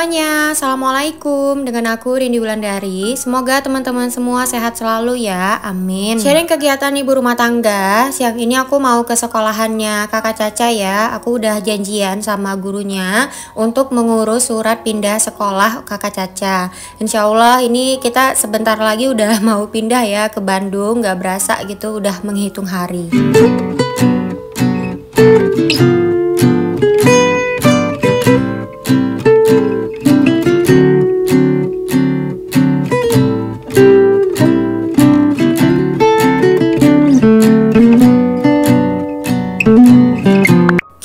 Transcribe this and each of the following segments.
semuanya, Assalamualaikum. Dengan aku Rindi Wulandari. Semoga teman-teman semua sehat selalu ya, amin. Sharing kegiatan ibu rumah tangga. Siang ini aku mau ke sekolahannya kakak Caca ya. Aku udah janjian sama gurunya untuk mengurus surat pindah sekolah kakak Caca. Insya Allah ini kita sebentar lagi udah mau pindah ya ke Bandung. Gak berasa gitu, udah menghitung hari.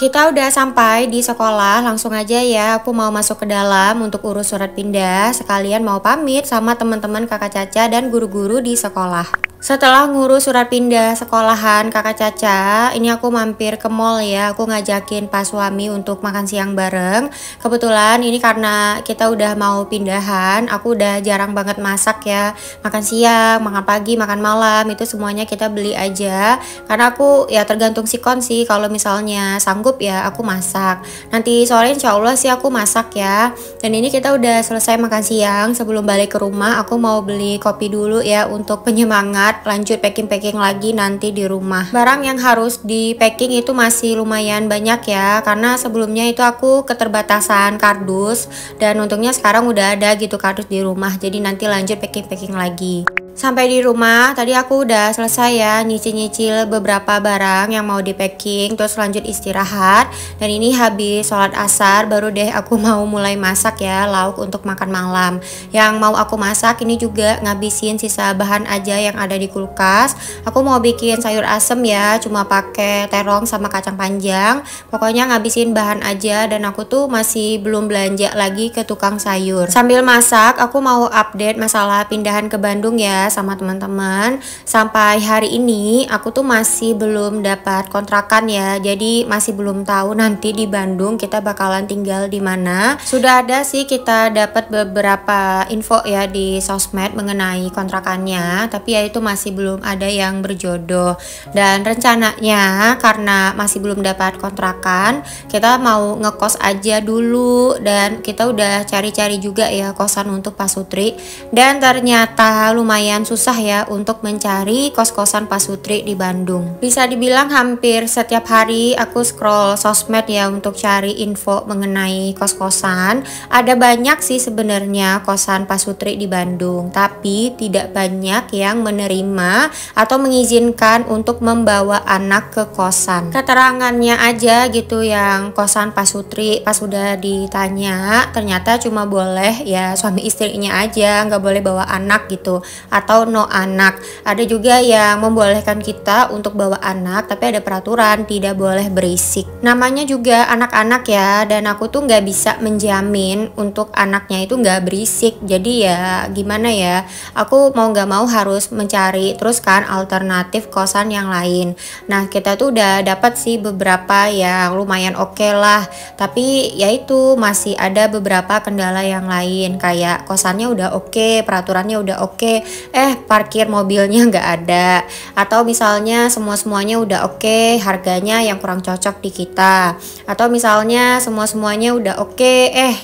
Kita udah sampai di sekolah, langsung aja ya aku mau masuk ke dalam untuk urus surat pindah, sekalian mau pamit sama teman-teman kakak Caca dan guru-guru di sekolah. Setelah ngurus surat pindah sekolahan kakak Caca, ini aku mampir ke mall ya. Aku ngajakin Pak suami untuk makan siang bareng. Kebetulan ini karena kita udah mau pindahan, aku udah jarang banget masak ya. Makan siang, makan pagi, makan malam, itu semuanya kita beli aja. Karena aku ya tergantung sikon sih, kalau misalnya sanggup ya aku masak. Nanti sore insya Allah sih aku masak ya. Dan ini kita udah selesai makan siang. Sebelum balik ke rumah, aku mau beli kopi dulu ya untuk penyemangat. Lanjut packing-packing lagi nanti di rumah. Barang yang harus di packing itu masih lumayan banyak ya, karena sebelumnya itu aku keterbatasan kardus dan untungnya sekarang udah ada gitu kardus di rumah, jadi nanti lanjut packing-packing lagi. Sampai di rumah tadi aku udah selesai ya nyicil-nyicil beberapa barang yang mau di packing, terus lanjut istirahat. Dan ini habis sholat asar baru deh aku mau mulai masak ya lauk untuk makan malam. Yang mau aku masak ini juga ngabisin sisa bahan aja yang ada di kulkas. Aku mau bikin sayur asem ya, cuma pakai terong sama kacang panjang. Pokoknya ngabisin bahan aja, dan aku tuh masih belum belanja lagi ke tukang sayur. Sambil masak aku mau update masalah pindahan ke Bandung ya sama teman-teman. Sampai hari ini aku tuh masih belum dapat kontrakan ya, jadi masih belum tahu nanti di Bandung kita bakalan tinggal di mana. Sudah ada sih kita dapat beberapa info ya di sosmed mengenai kontrakannya, tapi ya itu masih belum ada yang berjodoh. Dan rencananya karena masih belum dapat kontrakan, kita mau ngekos aja dulu, dan kita udah cari-cari juga ya kosan untuk pasutri, dan ternyata lumayan susah ya untuk mencari kos-kosan pasutri di Bandung. Bisa dibilang hampir setiap hari aku scroll sosmed ya untuk cari info mengenai kos-kosan. Ada banyak sih sebenarnya kosan pasutri di Bandung, tapi tidak banyak yang menerima atau mengizinkan untuk membawa anak ke kosan. Keterangannya aja gitu yang kosan pasutri, pas udah ditanya ternyata cuma boleh ya suami istrinya aja, nggak boleh bawa anak gitu, atau no anak. Ada juga yang membolehkan kita untuk bawa anak, tapi ada peraturan tidak boleh berisik. Namanya juga anak-anak ya, dan aku tuh nggak bisa menjamin untuk anaknya itu nggak berisik. Jadi ya gimana ya, aku mau nggak mau harus mencari terus kan alternatif kosan yang lain. Nah kita tuh udah dapat sih beberapa yang lumayan oke lah, tapi ya itu masih ada beberapa kendala yang lain, kayak kosannya udah oke, peraturannya udah oke, parkir mobilnya nggak ada, atau misalnya semuanya udah oke, harganya yang kurang cocok di kita, atau misalnya semuanya udah oke,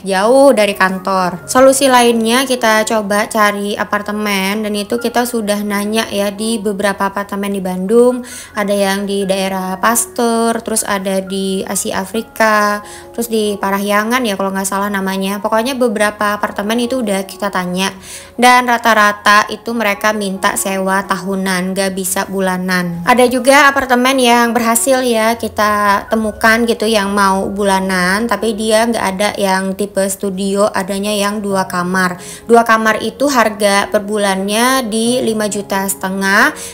jauh dari kantor. Solusi lainnya kita coba cari apartemen, dan itu kita sudah nanya ya di beberapa apartemen di Bandung. Ada yang di daerah Pasteur, terus ada di Asia Afrika, terus di Parahyangan ya kalau nggak salah namanya. Pokoknya beberapa apartemen itu udah kita tanya, dan rata-rata itu mereka minta sewa tahunan, gak bisa bulanan. Ada juga apartemen yang berhasil ya kita temukan gitu yang mau bulanan, tapi dia nggak ada yang tipe studio, adanya yang 2 kamar. 2 kamar itu harga per bulannya di 5,5 juta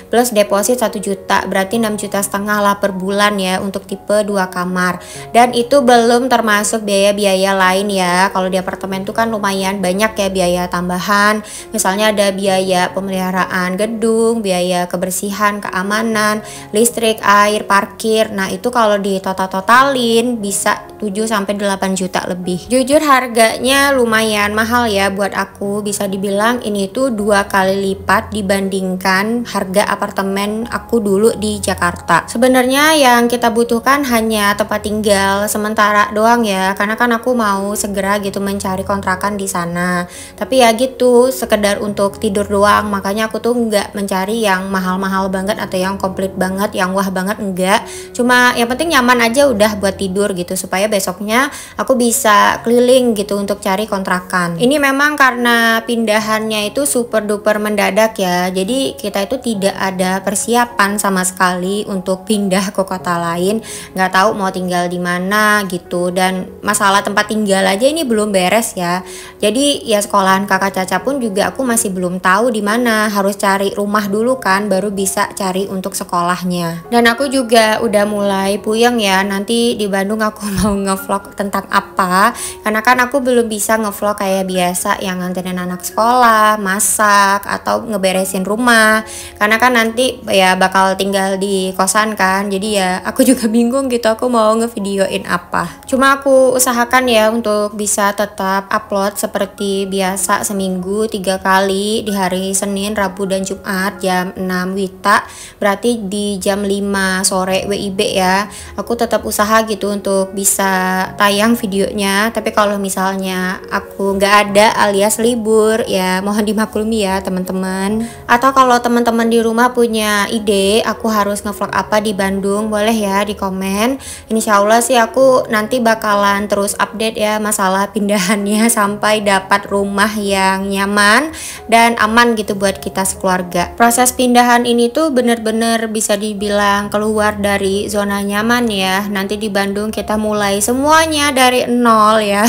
plus deposit 1 juta, berarti 6,5 juta lah per bulan ya untuk tipe 2 kamar. Dan itu belum termasuk biaya-biaya lain ya. Kalau di apartemen itu kan lumayan banyak ya biaya tambahan, misalnya ada biaya pemeliharaan gedung, biaya kebersihan, keamanan, listrik, air, parkir. Nah itu kalau di totalin bisa 7-8 juta lebih. Jujur harganya lumayan mahal ya buat aku, bisa dibilang ini tuh 2 kali lipat dibandingkan harga apartemen aku dulu di Jakarta. Sebenarnya yang kita butuhkan hanya tempat tinggal sementara doang ya, karena kan aku mau segera gitu mencari kontrakan di sana. Tapi ya gitu, sekedar untuk tidur doang, makanya aku tuh nggak mencari yang mahal-mahal banget atau yang komplit banget, yang wah banget, enggak. Cuma yang penting nyaman aja udah buat tidur gitu, supaya besoknya aku bisa keliling gitu untuk cari kontrakan. Ini memang karena pindahannya itu super duper mendadak ya, jadi kita itu tidak ada persiapan sama sekali untuk pindah ke kota lain, nggak tahu mau tinggal di mana gitu, dan masalah tempat tinggal aja ini belum beres ya. Jadi ya sekolahan kakak Caca pun juga aku masih belum tahu di mana, harus cari rumah dulu kan baru bisa cari untuk sekolahnya. Dan aku juga udah mulai puyeng ya, nanti di Bandung aku mau ngevlog tentang apa, karena kan aku belum bisa ngevlog kayak biasa yang nganterin anak sekolah, masak, atau ngeberesin rumah, karena kan nanti ya bakal tinggal di kosan kan, jadi ya aku juga bingung gitu aku mau ngevideoin apa. Cuma aku usahakan ya untuk bisa tetap upload seperti biasa, seminggu 3 kali di hari Senin, Rabu, dan Jumat jam 6 WITA, berarti di jam 5 sore WIB ya. Aku tetap usaha gitu untuk bisa tayang videonya, tapi kalau misalnya aku nggak ada alias libur ya mohon dimaklumi ya teman-teman. Atau kalau teman-teman di rumah punya ide aku harus ngevlog apa di Bandung, boleh ya di komen. Insya Allah sih aku nanti bakalan terus update ya masalah pindahannya sampai dapat rumah yang nyaman dan aman gitu buat kita sekeluarga. Proses pindahan ini tuh bener-bener bisa dibilang keluar dari zona nyaman ya. Nanti di Bandung kita mulai semuanya dari nol ya.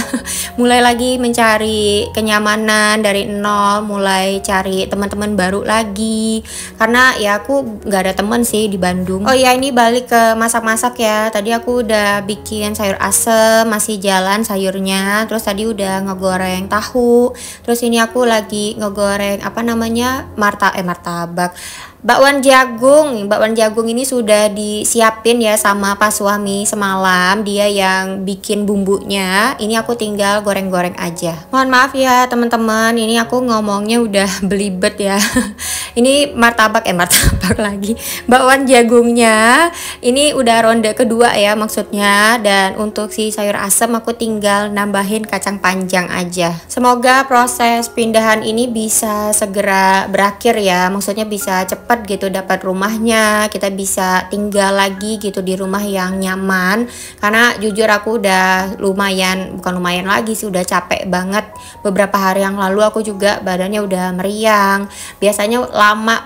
Mulai lagi mencari kenyamanan dari nol, mulai cari teman-teman baru lagi, karena ya aku nggak ada temen sih di Bandung. Oh ya, ini balik ke masak-masak ya. Tadi aku udah bikin sayur asem, masih jalan sayurnya. Terus tadi udah ngegoreng tahu. Terus ini aku lagi ngegoreng apa namanya, martabak, bakwan jagung. Bakwan jagung ini sudah disiapin ya sama pas suami semalam, dia yang bikin bumbunya. Ini aku tinggal goreng-goreng aja. Mohon maaf ya teman-teman, ini aku ngomongnya udah belibet ya. Ini martabak lagi. Bakwan jagungnya ini udah ronde kedua ya maksudnya, dan untuk si sayur asem aku tinggal nambahin kacang panjang aja. Semoga proses pindahan ini bisa segera berakhir ya, maksudnya bisa cepet gitu dapat rumahnya, kita bisa tinggal lagi gitu di rumah yang nyaman. Karena jujur aku udah bukan lumayan lagi sih, udah capek banget. Beberapa hari yang lalu aku juga badannya udah meriang, biasanya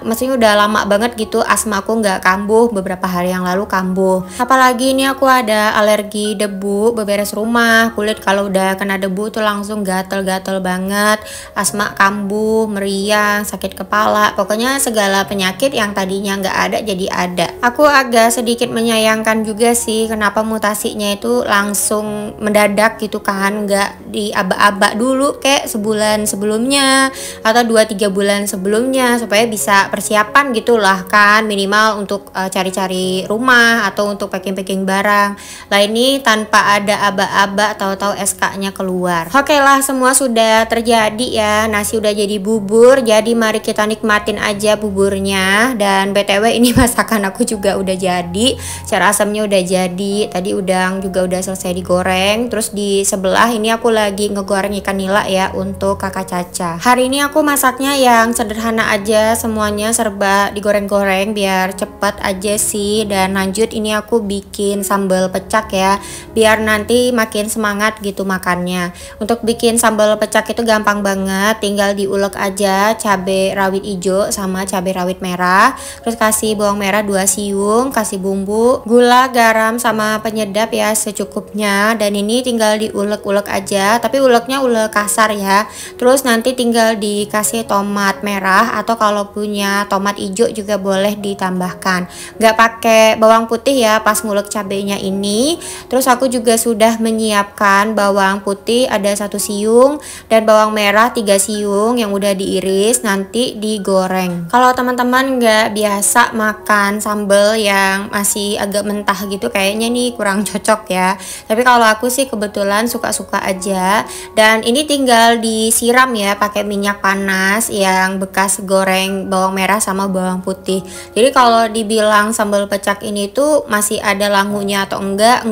maksudnya udah lama banget gitu asma aku nggak kambuh, beberapa hari yang lalu kambuh. Apalagi ini aku ada alergi debu, beberes rumah, kulit kalau udah kena debu tuh langsung gatel-gatel banget, asma, kambuh, meriang, sakit kepala, pokoknya segala penyakit yang tadinya nggak ada jadi ada. Aku agak sedikit menyayangkan juga sih kenapa mutasinya itu langsung mendadak gitu kan, nggak diaba-aba dulu kayak sebulan sebelumnya atau 2-3 bulan sebelumnya, supaya bisa persiapan gitulah kan, minimal untuk cari-cari rumah atau untuk packing-packing barang. Lah ini tanpa ada aba-aba, tahu-tahu SK-nya keluar. Oke lah, semua sudah terjadi ya, nasi udah jadi bubur, jadi mari kita nikmatin aja buburnya. Dan BTW ini masakan aku juga udah jadi, sayur asamnya udah jadi, tadi udang juga udah selesai digoreng. Terus di sebelah ini aku lagi ngegoreng ikan nila ya untuk kakak Caca. Hari ini aku masaknya yang sederhana aja, semuanya serba digoreng-goreng biar cepet aja sih. Dan lanjut ini aku bikin sambal pecak ya, biar nanti makin semangat gitu makannya. Untuk bikin sambal pecak itu gampang banget, tinggal diulek aja cabai rawit hijau sama cabai rawit merah. merah, terus kasih bawang merah 2 siung, kasih bumbu, gula, garam sama penyedap ya secukupnya, dan ini tinggal diulek-ulek aja, tapi uleknya ulek kasar ya. Terus nanti tinggal dikasih tomat merah, atau kalau punya tomat hijau juga boleh ditambahkan. Nggak pakai bawang putih ya pas ngulek cabenya ini. Terus aku juga sudah menyiapkan bawang putih ada 1 siung dan bawang merah 3 siung yang udah diiris, nanti digoreng. Kalau teman-teman nggak biasa makan sambal yang masih agak mentah gitu, kayaknya nih kurang cocok ya. Tapi kalau aku sih kebetulan suka-suka aja. Dan ini tinggal disiram ya pakai minyak panas yang bekas goreng bawang merah sama bawang putih. Jadi kalau dibilang sambal pecak ini tuh masih ada langunya atau enggak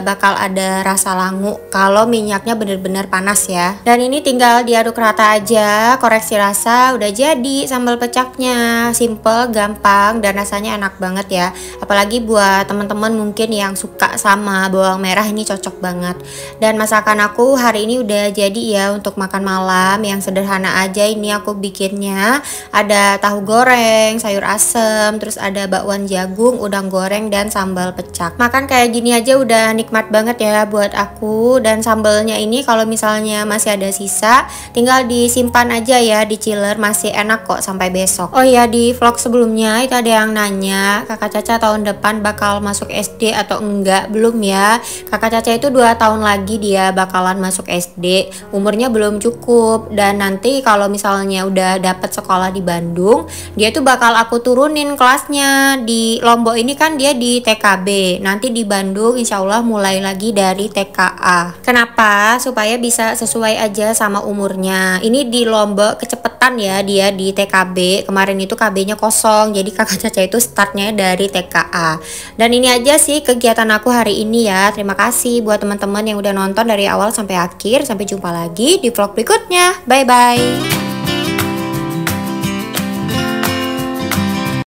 bakal ada rasa langu kalau minyaknya bener-bener panas ya. Dan ini tinggal diaduk rata aja, koreksi rasa, udah jadi sambal pecaknya. Simple, gampang, dan rasanya enak banget ya. Apalagi buat teman-teman mungkin yang suka sama bawang merah, ini cocok banget. Dan masakan aku hari ini udah jadi ya untuk makan malam yang sederhana aja. Ini aku bikinnya ada tahu goreng, sayur asem, terus ada bakwan jagung, udang goreng, dan sambal pecak. Makan kayak gini aja udah nikmat banget ya buat aku. Dan sambalnya ini kalau misalnya masih ada sisa, tinggal disimpan aja ya di chiller, masih enak kok sampai besok. Oh ya, di vlog sebelumnya itu ada yang nanya kakak Caca tahun depan bakal masuk SD atau enggak. Belum ya, kakak Caca itu 2 tahun lagi dia bakalan masuk SD, umurnya belum cukup. Dan nanti kalau misalnya udah dapet sekolah di Bandung, dia tuh bakal aku turunin kelasnya. Di Lombok ini kan dia di TKB, nanti di Bandung insya Allah mulai lagi dari TKA. Kenapa? Supaya bisa sesuai aja sama umurnya. Ini di Lombok kecepatan ya dia di TKB, kemarin itu KB-nya kosong, jadi kakak Caca itu startnya dari TKA. Dan ini aja sih kegiatan aku hari ini ya. Terima kasih buat teman-teman yang udah nonton dari awal sampai akhir. Sampai jumpa lagi di vlog berikutnya. Bye bye.